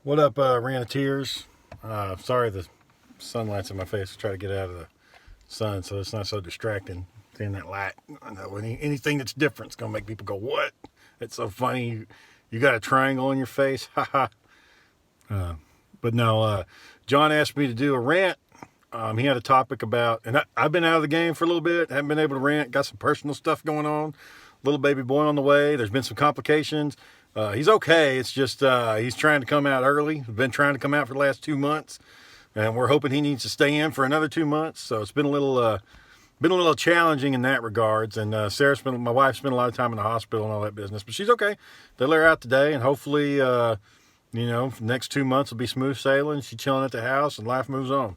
What up, Ranteers? Sorry the sunlight's in my face. Try to get out of the sun so it's not so distracting. Seeing that light. I know anything that's different is going to make people go, what? It's so funny. You got a triangle on your face? Ha ha. But no, John asked me to do a rant. He had a topic about, and I've been out of the game for a little bit. Haven't been able to rant. Got some personal stuff going on. Little baby boy on the way. There's been some complications. He's okay. It's just he's trying to come out early. He's been trying to come out for the last 2 months, and we're hoping he needs to stay in for another 2 months. So it's been a little challenging in that regards. And my wife spent a lot of time in the hospital and all that business, but she's okay. They let her out today, and hopefully, next 2 months will be smooth sailing. She's chilling at the house, and life moves on.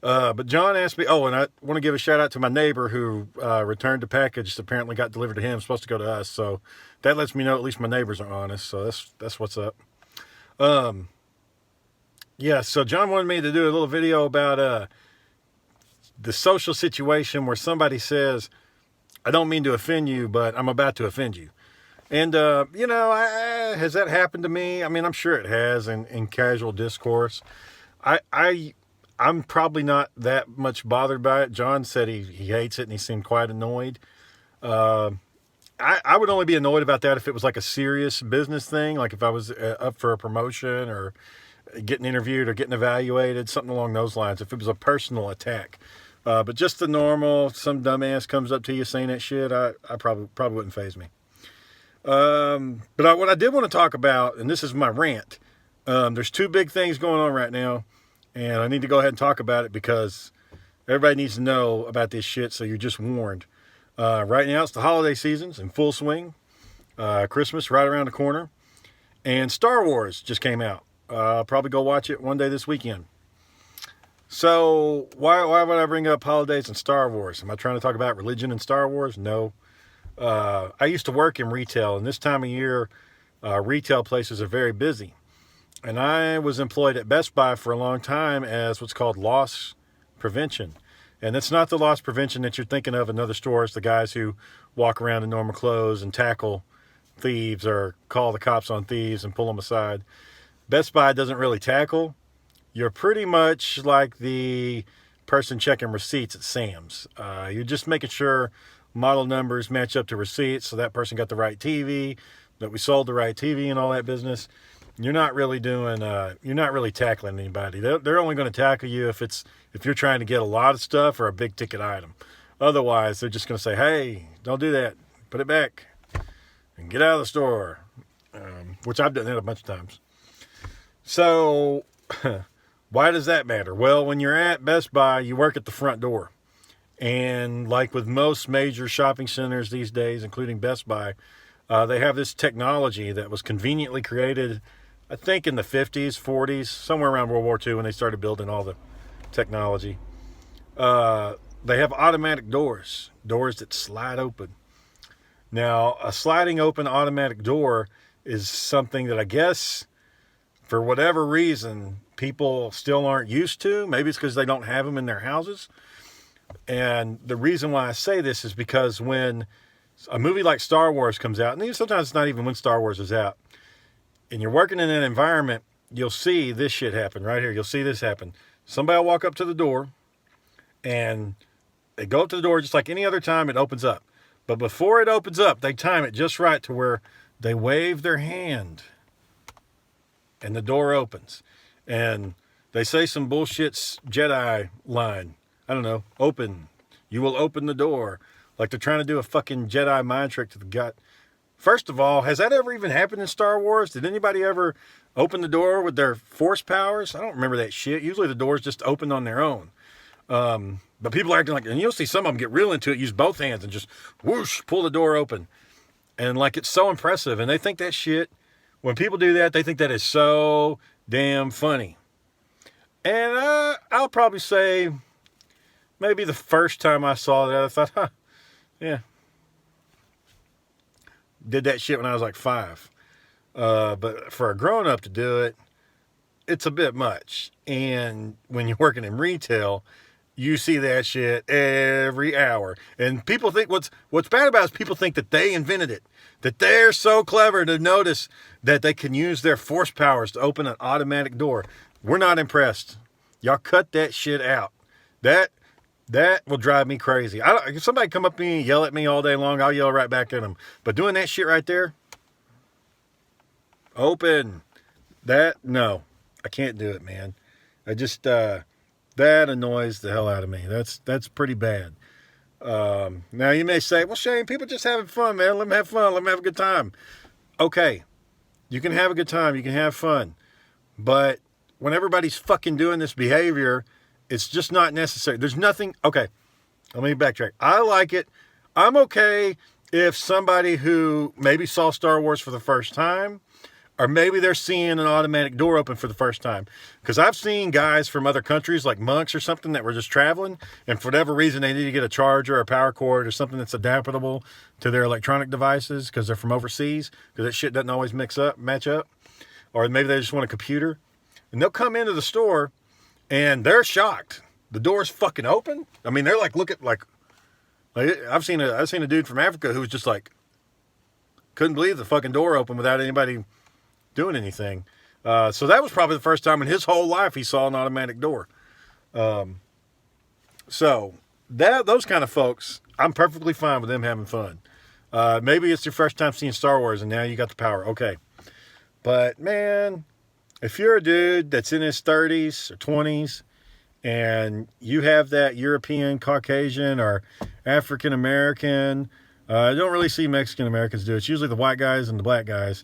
But John asked me, and I want to give a shout out to my neighbor who returned a package that apparently got delivered to him, supposed to go to us. So that lets me know at least my neighbors are honest. So that's what's up. So John wanted me to do a little video about the social situation where somebody says, I don't mean to offend you, but I'm about to offend you. And, has that happened to me? I mean, I'm sure it has in casual discourse. I'm probably not that much bothered by it. John said he hates it and he seemed quite annoyed. I would only be annoyed about that if it was like a serious business thing, like if I was up for a promotion or getting interviewed or getting evaluated, something along those lines. If it was a personal attack. But just the normal, some dumbass comes up to you saying that shit, I probably wouldn't faze me. What I did want to talk about, and this is my rant, there's two big things going on right now. And I need to go ahead and talk about it because everybody needs to know about this shit, so you're just warned. Right now, it's the holiday season's in full swing. Christmas right around the corner. And Star Wars just came out. I'll probably go watch it one day this weekend. So, why would I bring up holidays and Star Wars? Am I trying to talk about religion and Star Wars? No. I used to work in retail, and this time of year, retail places are very busy. And I was employed at Best Buy for a long time as what's called loss prevention. And it's not the loss prevention that you're thinking of in other stores, the guys who walk around in normal clothes and tackle thieves or call the cops on thieves and pull them aside. Best Buy doesn't really tackle. You're pretty much like the person checking receipts at Sam's. You're just making sure model numbers match up to receipts so that person got the right TV, that we sold the right TV and all that business. You're not really tackling anybody. They're only going to tackle you if you're trying to get a lot of stuff or a big ticket item. Otherwise, they're just going to say, hey, don't do that. Put it back and get out of the store, which I've done that a bunch of times. So why does that matter? Well, when you're at Best Buy, you work at the front door. And like with most major shopping centers these days, including Best Buy, they have this technology that was conveniently created, I think in the 50s, 40s, somewhere around World War II when they started building all the technology. They have automatic doors that slide open. Now, a sliding open automatic door is something that I guess, for whatever reason, people still aren't used to. Maybe it's because they don't have them in their houses. And the reason why I say this is because when a movie like Star Wars comes out, and even sometimes it's not even when Star Wars is out, and you're working in an environment, you'll see this shit happen right here. You'll see this happen. Somebody will walk up to the door, and they go up to the door just like any other time it opens up. But before it opens up, they time it just right to where they wave their hand, and the door opens. And they say some bullshit Jedi line. I don't know, open. You will open the door. Like they're trying to do a fucking Jedi mind trick to the gut. First of all, has that ever even happened in Star Wars? Did anybody ever open the door with their force powers? I don't remember that shit. Usually the doors just open on their own. But people are acting like, and you'll see some of them get real into it, use both hands and just whoosh, pull the door open. And like it's so impressive. And they think that shit, when people do that, they think that is so damn funny. And I'll probably say maybe the first time I saw that, I thought, yeah. Did that shit when I was like 5. But for a grown-up to do it, it's a bit much. And when you're working in retail, You see that shit every hour. And people think what's bad about it is people think that they invented it. That they're so clever to notice that they can use their force powers to open an automatic door. We're not impressed. Y'all cut that shit out. That will drive me crazy. If somebody come up to me and yell at me all day long, I'll yell right back at them. But doing that shit right there, open, no, I can't do it, man. I just, that annoys the hell out of me. That's pretty bad. Now you may say, well, Shane, people just having fun, man. Let them have fun. Let them have a good time. Okay. You can have a good time. You can have fun. But when everybody's fucking doing this behavior, it's just not necessary. There's nothing. Okay. Let me backtrack. I like it. I'm okay if somebody who maybe saw Star Wars for the first time, or maybe they're seeing an automatic door open for the first time. Because I've seen guys from other countries, like monks or something, that were just traveling, and for whatever reason they need to get a charger or a power cord or something that's adaptable to their electronic devices because they're from overseas, because that shit doesn't always match up. Or maybe they just want a computer. And they'll come into the store, and they're shocked. The door's fucking open. I mean, they're like, like I've seen a dude from Africa who was just like, couldn't believe the fucking door open without anybody doing anything. So that was probably the first time in his whole life he saw an automatic door. So those kind of folks, I'm perfectly fine with them having fun. Maybe it's your first time seeing Star Wars and now you got the power. Okay. But man, if you're a dude that's in his 30s or 20s and you have that European, Caucasian, or African American, I don't really see Mexican Americans do it. It's usually the white guys and the black guys.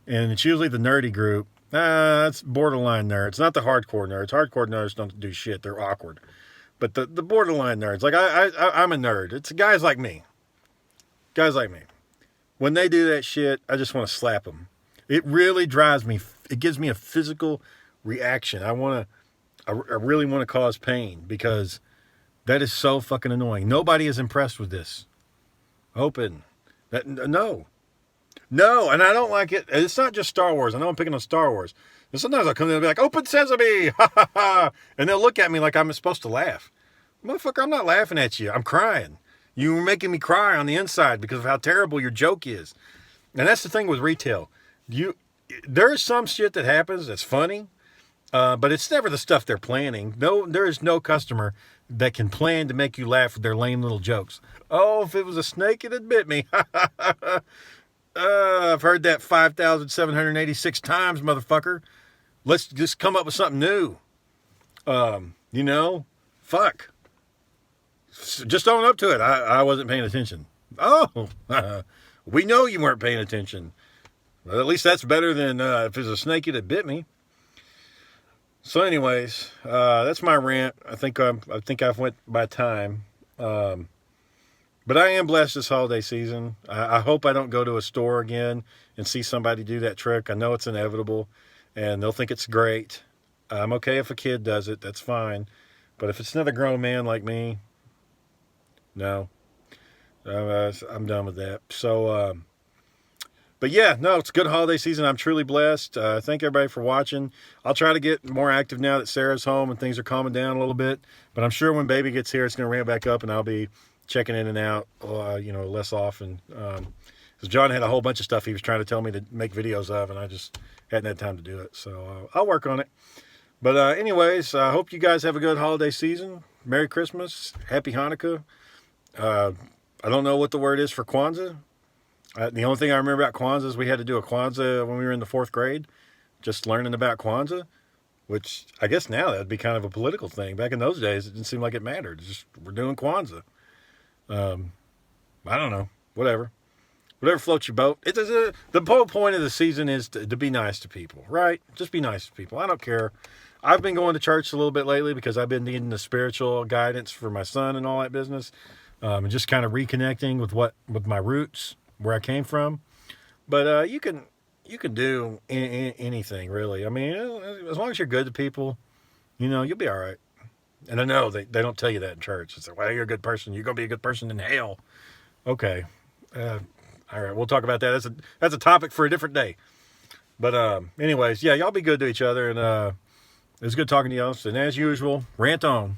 And it's usually the nerdy group. That's borderline nerds. Not the hardcore nerds. Hardcore nerds don't do shit. They're awkward. But the borderline nerds, like I'm a nerd. It's guys like me. Guys like me. When they do that shit, I just want to slap them. It really drives me. It gives me a physical reaction. I really want to cause pain because that is so fucking annoying. Nobody is impressed with this. Open. No, and I don't like it. It's not just Star Wars. I know I'm picking on Star Wars. And sometimes I'll come in and be like, open sesame! Ha ha ha! And they'll look at me like I'm supposed to laugh. Motherfucker, I'm not laughing at you. I'm crying. You were making me cry on the inside because of how terrible your joke is. And that's the thing with retail. There is some shit that happens that's funny, but it's never the stuff they're planning. No, there is no customer that can plan to make you laugh with their lame little jokes. Oh, if it was a snake, it'd bit me. I've heard that 5,786 times, motherfucker. Let's just come up with something new. Fuck. Just own up to it. I wasn't paying attention. Oh, we know you weren't paying attention. Well, at least that's better than if it was a snake that bit me. So anyways, that's my rant. I think I've went by time. But I am blessed this holiday season. I hope I don't go to a store again and see somebody do that trick. I know it's inevitable, and they'll think it's great. I'm okay if a kid does it. That's fine. But if it's another grown man like me, no. I'm done with that. So, but yeah, no, it's a good holiday season. I'm truly blessed. Thank everybody for watching. I'll try to get more active now that Sarah's home and things are calming down a little bit. But I'm sure when baby gets here, it's going to ramp back up, and I'll be checking in and out, less often. Because John had a whole bunch of stuff he was trying to tell me to make videos of, and I just hadn't had time to do it. So I'll work on it. But anyways, I hope you guys have a good holiday season. Merry Christmas. Happy Hanukkah. I don't know what the word is for Kwanzaa. The only thing I remember about Kwanzaa is we had to do a Kwanzaa when we were in the 4th grade. Just learning about Kwanzaa. Which I guess now that would be kind of a political thing. Back in those days, it didn't seem like it mattered. It's just, we're doing Kwanzaa. I don't know. Whatever floats your boat. The whole point of the season is to be nice to people, right? Just be nice to people. I don't care. I've been going to church a little bit lately because I've been needing the spiritual guidance for my son and all that business. And just kind of reconnecting with my roots, where I came from. But you can do anything, really. I mean, as long as you're good to people, you'll be all right. And I know they don't tell you that in church. It's like, well, you're a good person. You're going to be a good person in hell. Okay. All right. We'll talk about that. That's a topic for a different day. But anyways, yeah, y'all be good to each other. And it was good talking to y'all. And as usual, rant on.